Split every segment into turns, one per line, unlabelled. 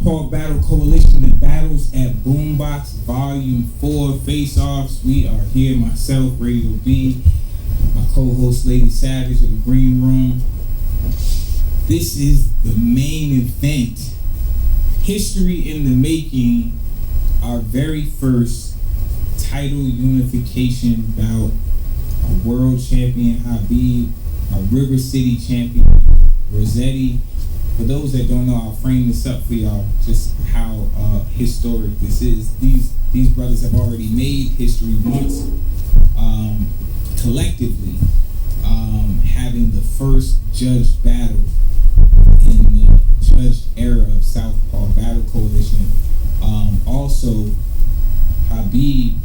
Southpaw Battle Coalition, the battles at Boombox, Volume 4, FaceOffs. We are here, myself, Radio B, my co-host, Lady Savage, in the green room. This is the main event. History in the making, our very first title unification bout. Our world champion, Habeeb, our River City champion, Rossetti. For those that don't know, I'll frame this up for y'all, just how historic this is. These brothers have already made history once, collectively, having the first judged battle in the judged era of Southpaw Battle Coalition. Also, Habeeb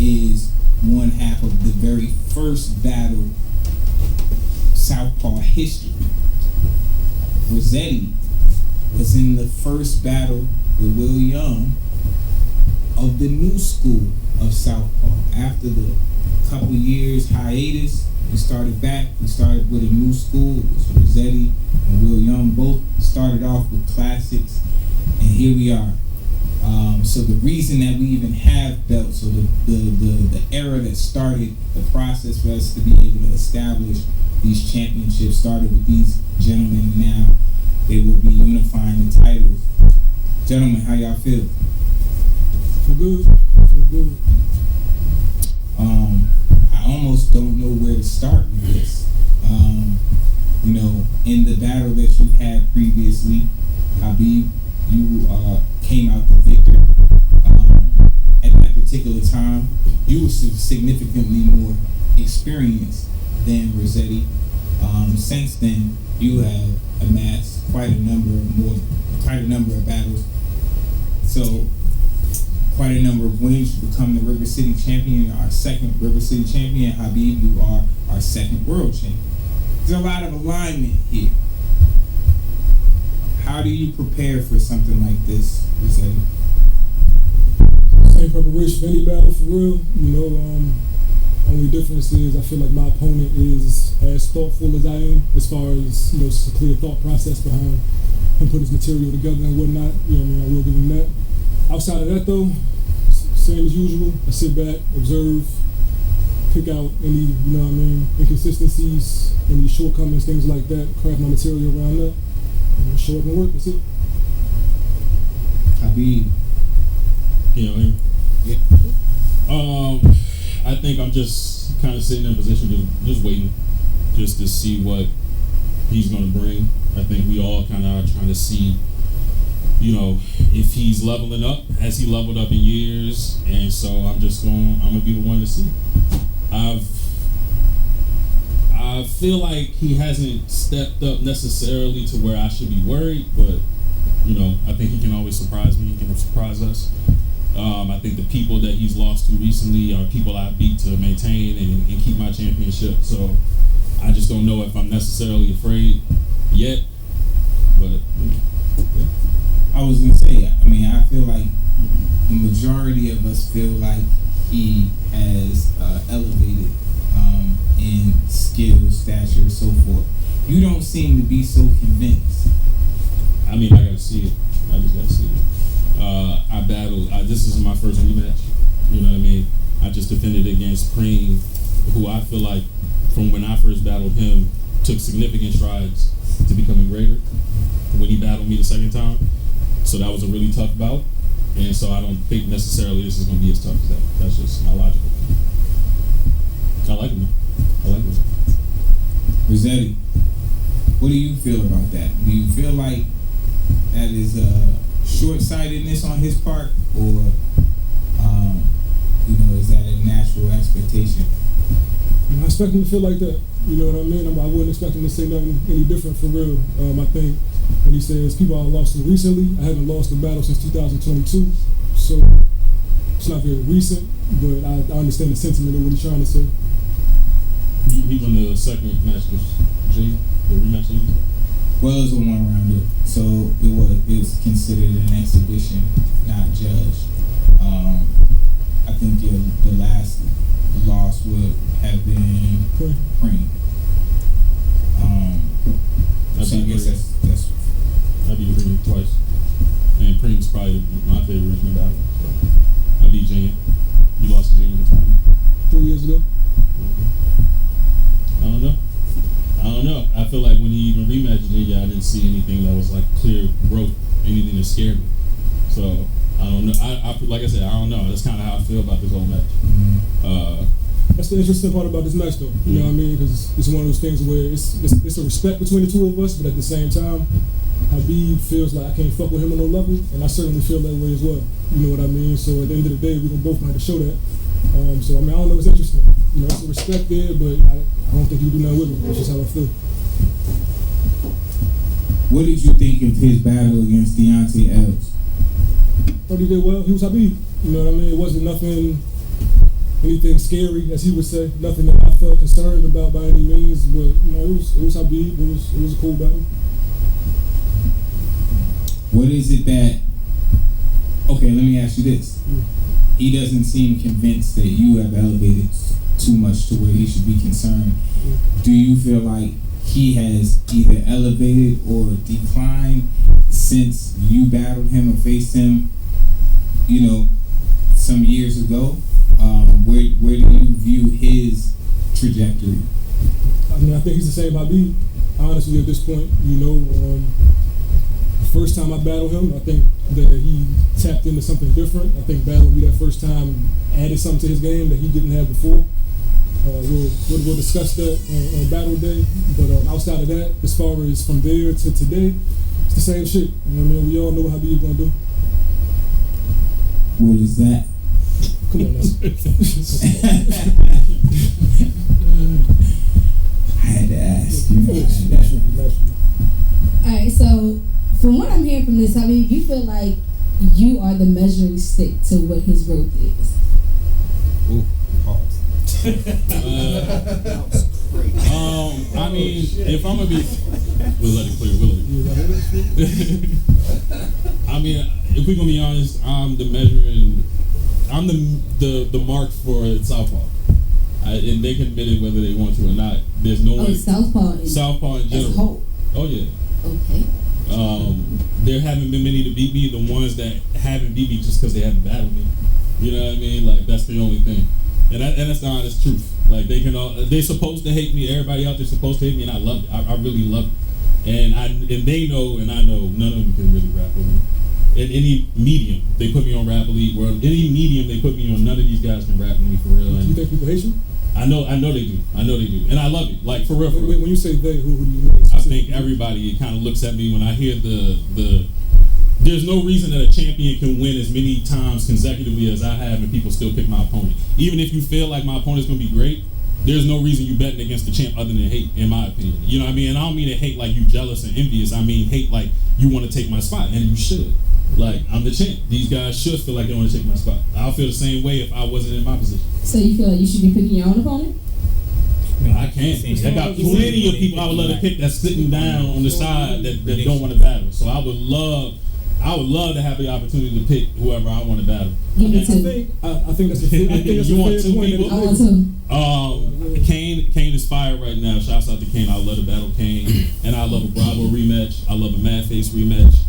is one half of the very first battle Southpaw history. Rossetti was in the first battle with Will Young of the new school of Southpaw. After the couple years hiatus, we started back. We started with a new school. It was Rossetti and Will Young. Both started off with classics, and here we are. So the reason that we even have belts, or the era that started the process for us to be able to establish these championships, started with these gentlemen, and now they will be unifying the titles. Gentlemen, how y'all feel?
Feel good. Feel good.
I almost don't know where to start with this. In the battle that you've had previously, Habeeb, you came out the victor. At that particular time, you were significantly more experienced than Rossetti. Since then, you have amassed quite a number of battles. So, quite a number of wins. You become the River City champion, our second River City champion. Habeeb, you are our second world champion. There's a lot of alignment here. How do you prepare for something like this, Rossetti?
Same preparation for any battle, for real. Only difference is I feel like my opponent is as thoughtful as I am, as far as, just a clear thought process behind him putting his material together and whatnot. I will give him that. Outside of that, though, same as usual. I sit back, observe, pick out any, inconsistencies, any shortcomings, things like that, craft my material around that, and show up and work. That's it.
Habeeb.
Yeah. I think I'm just kind of sitting in a position, just waiting, just to see what he's going to bring. I think we all kind of are trying to see, if he's leveling up, has he leveled up in years? And so I'm going to be the one to see. I feel like he hasn't stepped up necessarily to where I should be worried, but, I think he can always surprise me. He can surprise us. I think the people that he's lost to recently are people I beat to maintain and keep my championship. So I just don't know if I'm necessarily afraid yet. But yeah.
I was gonna say, I feel like the majority of us feel like he has elevated in skill, stature, so forth. You don't seem to be so convinced.
I gotta see it. I just gotta see it. I battled. This is my first rematch. You know what I mean? I just defended against Cream, who I feel like, from when I first battled him, took significant strides to becoming greater when he battled me the second time. So that was a really tough bout, and so I don't think necessarily this is going to be as tough as that. That's just my logical thing. I like him. I like him.
Rossetti, what do you feel about that? Do you feel like that is short-sightedness on his part, or is that a natural expectation?
I expect him to feel like that. You know what I mean? I wouldn't expect him to say nothing any different, for real. I think when he says people I lost to recently, I haven't lost a battle since 2022, so it's not very recent, but I understand the sentiment of what he's trying to say.
He won the second match with G, the rematch.
Well, it was a one-rounder, so it's considered an exhibition, not judged. I think the last loss would have been Cream. So I guess that's
I beat Cream twice. see anything that was like clear growth, anything that scared me. So I don't know. I like I said, I don't know. That's kind of how I feel about this whole match.
That's the interesting part about this match, though. You know what I mean? Because it's one of those things where it's a respect between the two of us, but at the same time, Habeeb feels like I can't fuck with him on no level, and I certainly feel that way as well. You know what I mean? So at the end of the day, we're gonna both have to show that. So I mean, I don't know. It's interesting. You know, it's a respect there, but I don't think you do nothing with me. That's just how I feel.
What did you think of his battle against Deontay Ellis?
Thought he did well. He was Habeeb. You know what I mean? It wasn't anything scary, as he would say. Nothing that I felt concerned about by any means. But you know, it was Habeeb. It was a cool battle.
What is it that? Okay, let me ask you this. He doesn't seem convinced that you have elevated too much to where he should be concerned. Do you feel like he has either elevated or declined since you battled him or faced him, you know, some years ago? Where do you view his trajectory?
I mean, I think he's the same Habeeb, honestly, at this point. You know, the first time I battled him, I think that he tapped into something different. I think battling me that first time added something to his game that he didn't have before. We'll discuss that on battle day. But outside of that, as far as from there to today, it's the same shit. You know what I mean? We all know what Habeeb gonna do.
What is that?
Come on now.
I had to ask you.
Naturally.
Alright, so from what I'm hearing from this, I mean, you feel like you are the measuring stick to what his growth is.
Ooh, pause.
That was great.
I mean, if I'm gonna be, we'll let it clear. I mean, if we're gonna be honest, I'm the mark for Southpaw. And they can admit it whether they want to or not. There's no one.
Southpaw in
general.
As a whole.
Oh yeah.
Okay.
There haven't been many to beat me. The ones that haven't beat me just because they haven't battled me. You know what I mean? Like that's the only thing. And that's the honest truth. Like they're supposed to hate me. Everybody out there's supposed to hate me, and I love it. I really love it. And they know, and I know, none of them can really rap with me. In any medium, they put me on Rap Elite. Or any medium they put me on, none of these guys can rap with me for real.
Do you think people hate you?
I know they do. And I love it. Like for real.
When you say they, who do you mean?
I think everybody kind of looks at me when I hear the. There's no reason that a champion can win as many times consecutively as I have, and people still pick my opponent. Even if you feel like my opponent's gonna be great, there's no reason you betting against the champ other than hate, in my opinion. You know what I mean? And I don't mean to hate like you jealous and envious. I mean hate like you want to take my spot, and you should. Like I'm the champ. These guys should feel like they want to take my spot. I'll feel the same way if I wasn't in my position.
So you feel like you should be picking your own opponent?
No, I can't. I got plenty of people I would love to pick that's sitting down on the side that don't want to battle. So I would love to have the opportunity to pick whoever I want to battle.
Give me
I think that's a fair point.
You want two people?
I want two.
Kane is fired right now. Shouts out to Kane. I love to battle Kane, and I love a Bravo rematch. I love a Mad Face rematch.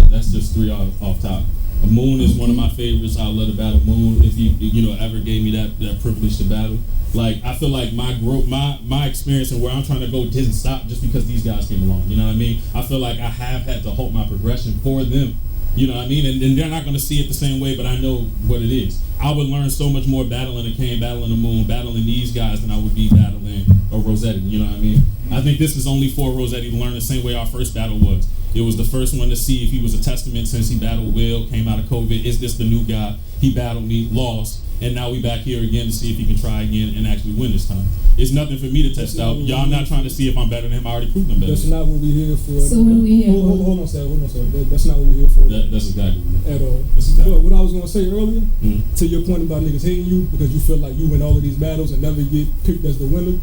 That's just three off top. Moon is one of my favorites. I love to battle Moon. If you ever gave me that privilege to battle, like I feel like my growth, my experience and where I'm trying to go didn't stop just because these guys came along. You know what I mean? I feel like I have had to halt my progression for them. You know what I mean? And they're not going to see it the same way, but I know what it is. I would learn so much more battling a Kane, battling a Moon, battling these guys than I would be battling a Rossetti. You know what I mean? I think this is only for Rossetti to learn the same way our first battle was. It was the first one to see if he was a testament since he battled Will, came out of COVID. Is this the new guy? He battled me, lost, and now we back here again to see if he can try again and actually win this time. It's nothing for me to test out. Y'all not trying to see if I'm better than him. I already proved I'm better.
That's not what we're here for.
So what are we here for?
Hold on a second. That's not what we're here for.
That's exactly what
At all.
That's exactly.
But what I was going to say earlier, to your point about niggas hating you because you feel like you win all of these battles and never get picked as the winner.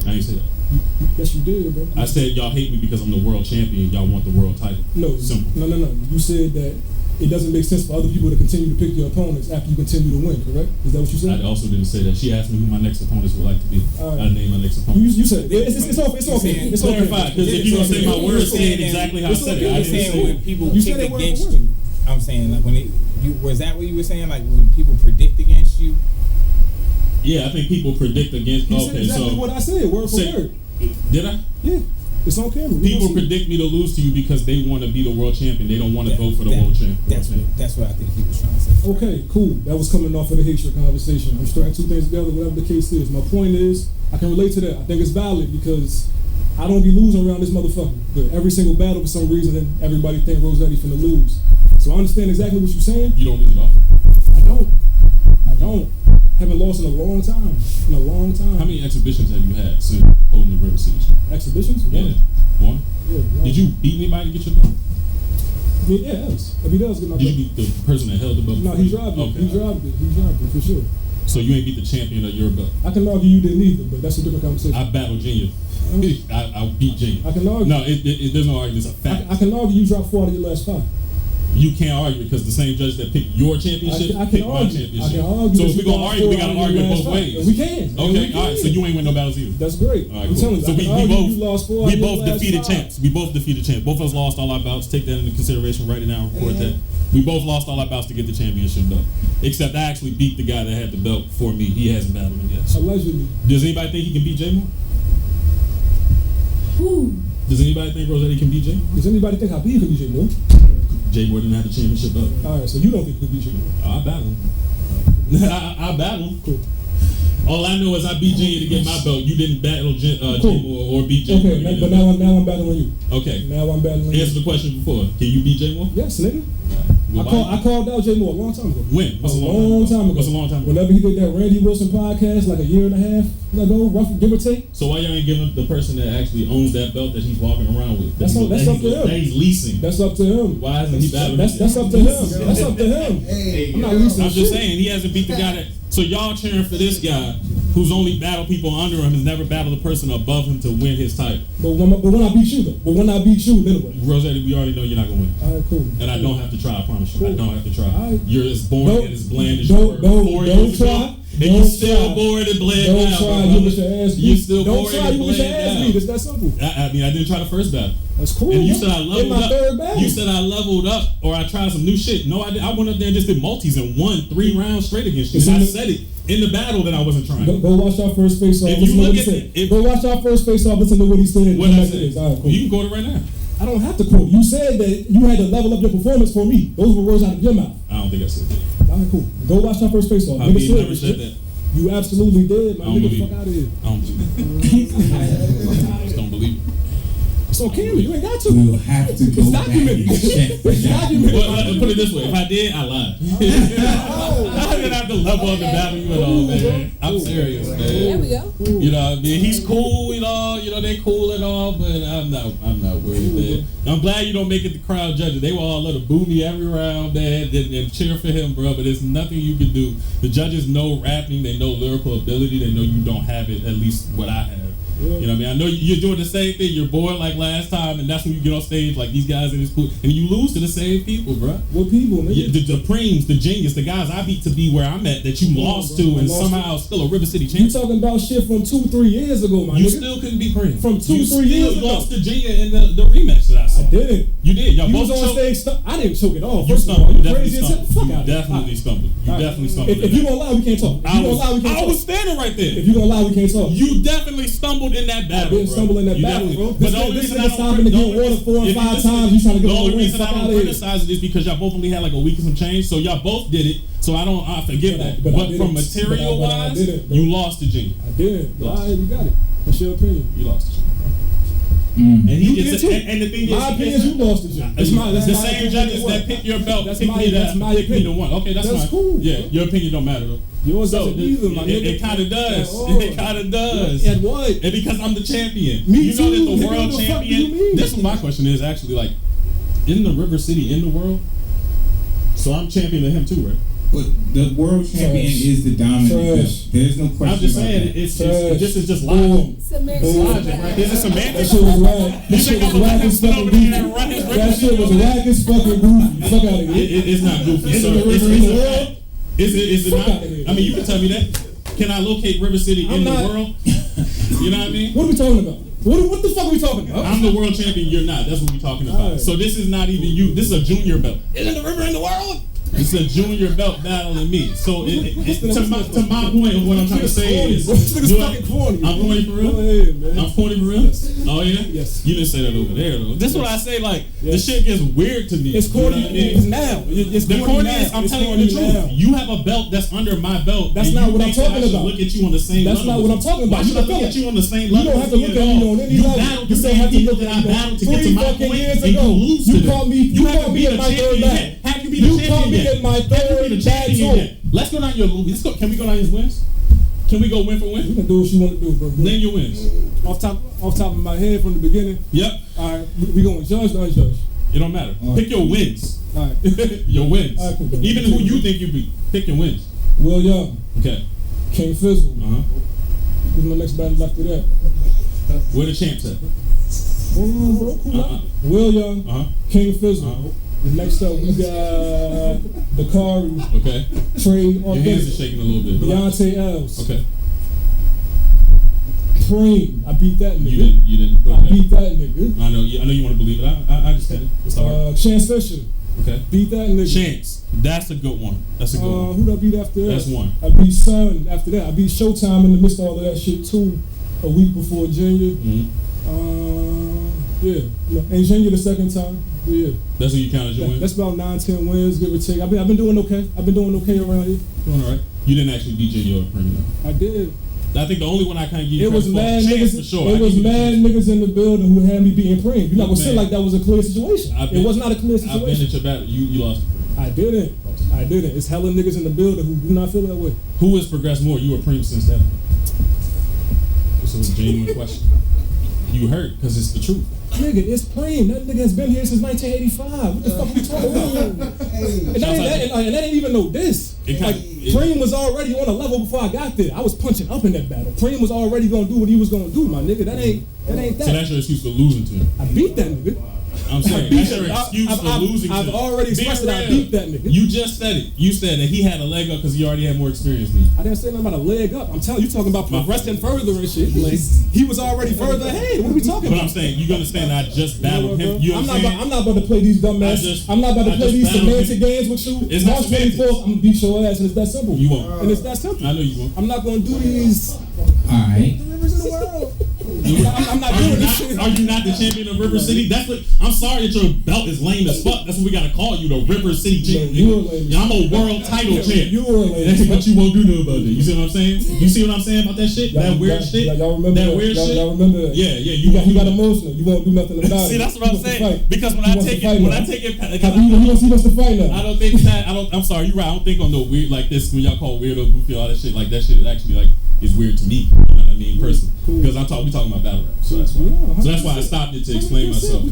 I ain't say that.
Yes, you did, bro.
I said y'all hate me because I'm the world champion. Y'all want the world title.
No,
Simple.
No. You said that it doesn't make sense for other people to continue to pick your opponents after you continue to win, correct? Is that what you said?
I also didn't say that. She asked me who my next opponents would like to be. I named my next opponent.
You said it. It's okay. It's
clarified, because if you're going to say my words, say it exactly how I said it. I didn't say
when people
You
pick
said it word
against
for word.
you. I'm saying like was that what you were saying? Like when people predict against you?
Yeah, I think people predict against.
You said
Okay,
exactly
so
what I said, word for word.
did I?
Yeah. It's on camera.
People predict me to lose to you because they want to be the world champion. They don't want to vote for the world champion.
That's what I think he was trying to say.
Okay, cool. That was coming off of the hatred conversation. I'm stringing two things together, whatever the case is. My point is, I can relate to that. I think it's valid because I don't be losing around this motherfucker. But every single battle, for some reason, everybody think Rossetti finna lose. So I understand exactly what you're saying.
You don't lose at all?
I don't. Haven't lost in a long time.
How many exhibitions have you had since holding the River City?
Exhibitions?
Yeah. One?
Yeah, one.
Did you beat anybody to get your belt?
I mean, yeah, Ellis. If he does get my belt.
Did you beat the person that held the belt?
No, he dropped it.
Okay.
He dropped it, for sure.
So you ain't beat the champion of your belt?
I can argue you didn't either, but that's a different conversation.
I battled Junior. I beat Junior.
I can argue.
No, there's no argument. It's a fact.
I can argue you dropped 4 out of your last 5.
You can't argue because the same judge that picked your championship picked my championship.
I can argue.
So if we're gonna argue, we gotta argue both ways.
We can.
Okay, all right. So you ain't win no battles either.
That's great.
All right,
I'm
cool.
telling you.
So
we
both defeated champs. We both defeated champs. Both of us lost all our bouts. Take that into consideration. Write it down. Record that. We both lost all our bouts to get the championship belt. Except I actually beat the guy that had the belt for me. He hasn't battled me yet. So.
Allegedly.
Does anybody think he can beat J Moore?
Ooh.
Does anybody think Rossetti can beat J Moore?
Does anybody think Habeeb can beat J Moore?
J Moore didn't have the championship belt.
All right, so you don't think he could beat J Moore?
I battle him. I battle him.
Cool.
All I know is I beat Junior to get my belt. You didn't battle J Moore or beat J Moore.
Okay, but now I'm battling you.
Okay.
Now I'm battling you.
Answer the question before. Can you beat J Moore?
Yes, nigga.
Well,
I called out J Moore a long time ago.
When?
What's a long time ago?
What's a long time ago?
Whenever he did that Randy Wilson podcast, like a year and a half ago, roughly, give or take.
So why y'all ain't giving the person that actually owns that belt that he's walking around with?
That's up to him.
That he's leasing.
That's up to him.
Why isn't he battling?
That's up to him. That's up to him.
Hey,
I'm not leasing
I'm just
shit.
saying he hasn't beat the guy that. So y'all cheering for this guy who's only battled people under him and never battled a person above him to win his title.
But when I beat you though, then what?
Rossetti, we already know you're not gonna win.
All right, cool.
And I don't have to try. I promise you. I don't have to try.
Right.
You're as boring and as bland as you were
don't
4 years
try.
ago. And you're still bored and bland
Don't
now.
try.
Bro.
You wish your ass beat.
You're still
Don't
bored
try.
and
You wish your
bland
ass
now.
beat. It's that simple.
I mean, I didn't try the first battle.
That's cool.
And you said I
In
leveled
my
up.
third battle.
You said I leveled up or I tried some new shit. No, I didn't. I went up there and just did multis and won 3 rounds straight against you. And I said it in the battle that I wasn't trying.
Go watch our first face off.
If you look at it,
Go watch our first face off. Listen to what he said.
What I said.
All right, cool.
You can quote it right now.
I don't have to quote. You said that you had to level up your performance for me. Those were words out of your mouth.
I don't think I said that.
All right, cool. Go watch our first face off.
I mean, never said that.
You absolutely did. Man,
I don't
get the
believe
fuck out of here.
I don't believe it. I just don't believe it.
It's on camera. You ain't got to.
We'll have to go
It's
back
documented.
and check for
It's
that.
documented.
Well, put it this way: if I did, I lied. I didn't have to level up the battle you at all, man. I'm serious, man.
There we go.
You know what I mean? He's cool, you know, they cool and all, but I'm not worried, man. I'm glad you don't make it the crowd judges. They will all let to boo me every round, man, and cheer for him, bro, but there's nothing you can do. The judges know rapping, they know lyrical ability, they know you don't have it, at least what I have. You know what I mean? I know you're doing the same thing. You're bored like last time, and that's when you get on stage like these guys in this cool, and you lose to the same people, bro.
What people, nigga?
Yeah, the Preems, the Genius, the guys I beat to be where I'm at that you lost to, and somehow still a River City
You
champion.
talking about shit from 2-3 years ago, my
You
nigga?
still couldn't be Preem.
From 2-3 years ago.
You lost to Junior in the rematch that I saw.
I didn't.
You did. Y'all
You
both
was on
choked.
stage. I didn't choke it off.
You
First of all,
stumbled.
you
You
crazy as hell. Fuck out of here.
definitely stumbled. You definitely stumbled.
If you gonna lie, we can't talk. If you gonna lie, we can't
I
talk.
was standing right there.
If you gonna lie, we can't talk.
You definitely stumbled in that battle.
I didn't stumble in that
You
battle,
definitely-
bro.
But the only
This
reason
nigga
I don't
stopping to
the
get
only
water
reason-
4 and
if
5
listen,
times, you trying to
the
get
only
a win.
reason
Fuck
I
out
don't
of here.
criticize it is because y'all both only had like a week and some change, so y'all both did it. So I forgive
But I-
that.
but I
But
didn't.
from material
But I
wise,
didn't, bro.
you lost to Junior.
I did.
Lost.
All right, you got it. That's your opinion.
You lost to Junior.
Mm.
And he
You
gets
did too.
and the thing is,
My opinion is you lost the gym. That's my
the same
opinion.
judges
What?
that pick your belt,
That's
pick
my-
me
that's
that,
my
pick me the
opinion.
one. Okay, that's
That's
fine.
cool,
Yeah,
bro.
your opinion don't matter though.
Yours
So
doesn't either, my nigga.
it kind of does.
At all.
It kind of does.
At what?
And because I'm the champion.
Me
you know
too.
that the
Nigga,
world
what the fuck do you
champion.
mean?
This is what my question is actually like, in the River City in the world. So I'm champion of him too, right?
But the world champion is the dominant belt.
Trash.
There's no question.
I'm just
about
saying
that.
this is just
Boom.
logic.
Submit.
It's logic, right? This is
That
semantics.
shit was whack. That
You
shit
think
was
I'm gonna
whack
have
as
to sit
fucking
over there and
goofy.
run his
That
record
shit was
over there?
whack as fucking goofy. Fuck out of here.
It's not goofy,
Is
sir.
it the river in the world?
Is it
Fuck
not?
outta here.
I mean, you can tell me that. Can I locate River City
I'm
in
not-
the world? You know what I mean?
What are we talking about? What the fuck are we talking about?
I'm the world champion. You're not. That's what we're talking about.
Alright.
So this is not even you. This is a junior belt. Isn't the river in the world?
It's
It's a junior belt battling me. So to my point of what I'm trying to say is,
This nigga's fucking corny.
I'm corny for real.
Go ahead, man.
I'm corny for real.
Yes.
Oh yeah.
Yes.
You didn't say that over there though. This is what I say. Like the
Yes.
shit gets weird to me.
It's corny.
You know what I mean?
It's now. It's
The
corny
corny
now.
is, I'm
It's
telling you the
corny
truth.
now.
You have a belt that's under my belt.
That's
and
not
you
what I'm
think that I
talking
should
about.
Look at you on the same
That's
level.
not what I'm talking about.
Why
You
should I
can
look
feel
at
it.
you on the same
You
level?
don't have to look at me on any
You
level.
battled the
You don't
same
have to
people
look
that
at
I
me.
battled to get to
3
my
fucking
point,
years
and you
ago,
lose to
you
them.
called me.
You haven't
called me
been
at
a
my third
champion
back.
yet. Have you been a
You
champion
called me
yet?
at my
Have you been
third
a
back
champion
too.
yet? Let's go down your movie. Let's go. Can we go down his wins? Can we go win for
You
win?
can do what you want to do, bro.
Name your wins.
Off top of my head from the beginning.
Yep.
All right, we going judge or unjudged?
It don't matter.
All right.
Pick your wins.
All right.
Your wins.
All right, cool.
Even who you think you beat. Pick your wins.
Will Young,
Okay.
King Fizzle.
Uh-huh.
Who's my next battle after that?
Where the champs at?
Hold on, bro. Cool out. Will Young,
Uh-huh.
King Fizzle.
Uh-huh.
Next up, we got Dakari,
Okay.
Trey
Your hands are
Authentic,
shaking a little bit. Relax.
Deontay Els,
Okay.
Preem. I beat that nigga.
You didn't put
I
that.
beat that nigga.
I know you want to believe it. I just said it. It's hard.
Chance Fisher.
Okay.
Beat that nigga.
Chance. That's a good one. That's a good one.
Who did I beat after that?
That's one.
I beat Sun after that. I beat Showtime in the midst of all of that shit too. A week before Junior. Yeah. No, ain't Junior the second time. But yeah.
That's who you count as your win?
That's about 9-10 wins, give or take. I've been doing okay. I've been doing okay around here.
Doing all right. You didn't actually beat your premium though.
I did.
I think the only one I kind of give you
It was
credit for
mad
Chance
niggas.
for sure.
It was mad niggas in the building who had me beating Preem. You're not gonna say
Man.
like that was a clear situation. It was not a clear
I've been
situation.
at your battle. You lost.
I didn't. It's hella niggas in the building who do not feel that way.
Who has progressed more? You or Preem since that? This is a genuine question. You hurt because it's the truth.
Nigga, it's Preem. That nigga has been here since 1985. What the fuck are we talking about? And that ain't even no diss. Preem was already on a level before I got there. I was punching up in that battle. Preem was already gonna do what he was gonna do, my nigga. That ain't that.
So that's your excuse for losing to him.
I beat that nigga.
I'm saying that's your excuse for losing.
I've already expressed that I beat that nigga.
You just said it. You said that he had a leg up because he already had more experience than you.
I didn't say nothing about a leg up. I'm telling you, talking about progressing further and shit. Like he was already further ahead. What are we talking
But
about?
I'm saying you understand that I just battled him. You
I'm
understand?
not about to play these dumb ass. I'm not about to play these semantic games with you.
It's not
March 24th, I'm gonna beat your ass, and it's that simple.
You won't.
And it's that simple.
I know you won't.
I'm not gonna do these.
Alright.
Rivers in the world. I'm not doing this shit.
Are you not the champion of River City? That's what. I'm sorry that your belt is lame as fuck. That's what we gotta call you, the River City champion.
You are lame.
Yeah, I'm a world title champ.
You are lame.
But you won't do nothing about that. You see what I'm saying? You see what I'm saying about that shit? That weird shit?
Y'all remember
that weird shit?
Y'all remember that?
Yeah.
You got emotional. You won't do nothing about it.
See, that's what I'm saying. Because when I take it,
he wants to fight now.
I don't think that. I'm sorry. You're right. I don't think on no weird like this when y'all call weirdo, goofy, all that shit. Like that shit actually like is weird to me. You know what I mean, personally. Because we talking about battle rap. So that's why.
Yeah,
so that's why I stopped it to explain myself.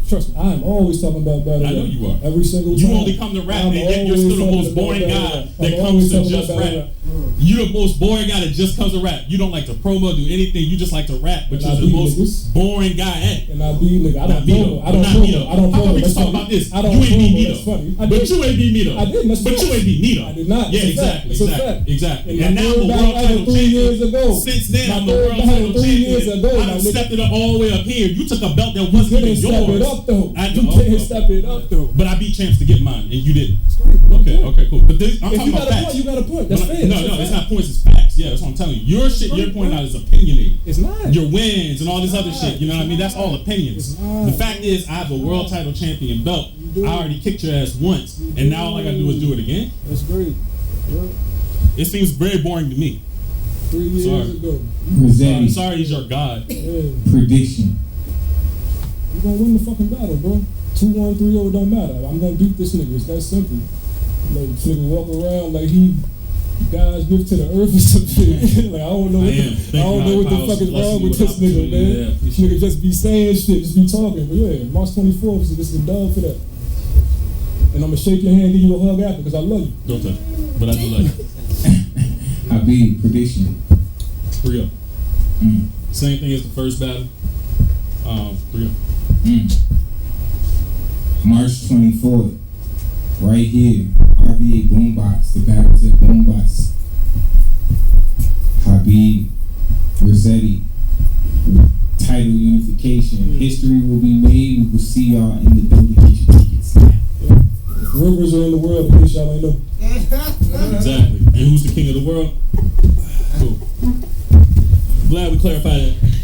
Trust me. I'm always talking about battle rap.
I know you are.
Every single time.
You only come to rap, and yet you're still the most boring guy that comes to just rap. You're the most boring guy that just comes to rap. You don't like to promo, do anything. You just like to rap, but you're the most boring guy at.
And I be nigga. I don't promo.
I don't promo. We just talk about this. You ain't beat me though. But you ain't beat me though.
I didn't.
But you ain't beat me though.
I did not.
Yeah, exactly. And now I'm the
my
world
battle
title
3 years
champion.
ago.
Since then,
My
I'm the
third
world
battle
title
3 years
champion.
ago,
I done stepped it up all the way up here. You took a belt that wasn't
You
even
didn't step
yours.
it up though.
You
didn't step it up though.
But I beat champs to get mine, and you didn't.
Great.
Okay, cool. But this, I'm
If
talking
you
about
got a
facts.
point, you got a point. That's fair.
No, it's not points, it's facts. Yeah, that's what I'm telling you. Your shit, you're pointing out is opinionated.
It's not.
Your wins and all this other shit, you know what I mean? That's all opinions.
It's not.
The fact is, I have a world title champion belt. I already kicked your ass once, and now all I gotta do is do it again.
That's great. Yep.
It seems very boring to me.
3 years ago.
Rossetti.
Sorry, he's your god.
Yeah.
Prediction.
You're gonna win the fucking battle, bro. 2-1, 3-0, don't matter. I'm gonna beat this nigga. It's that simple. Like this nigga walk around like he God's gift to the earth or some shit. Like I don't know what the fuck is wrong with this nigga, man. This nigga just be saying shit, just be talking. But yeah, March 24th, so this is a dub for that. And I'm gonna shake your hand, give you a hug after, because I love you.
Don't touch. But I do like it.
Habeeb, prediction.
3-0. Same thing as the first battle. 3-0.
March 24th, right here, RVA Boombox, the battles at Boombox. Habeeb, Rossetti, title unification. History will be made. We will see y'all in the building. Get your tickets now.
rivers are in the world, in case y'all ain't know.
Exactly. And who's the king of the world? Cool. Glad we clarified that.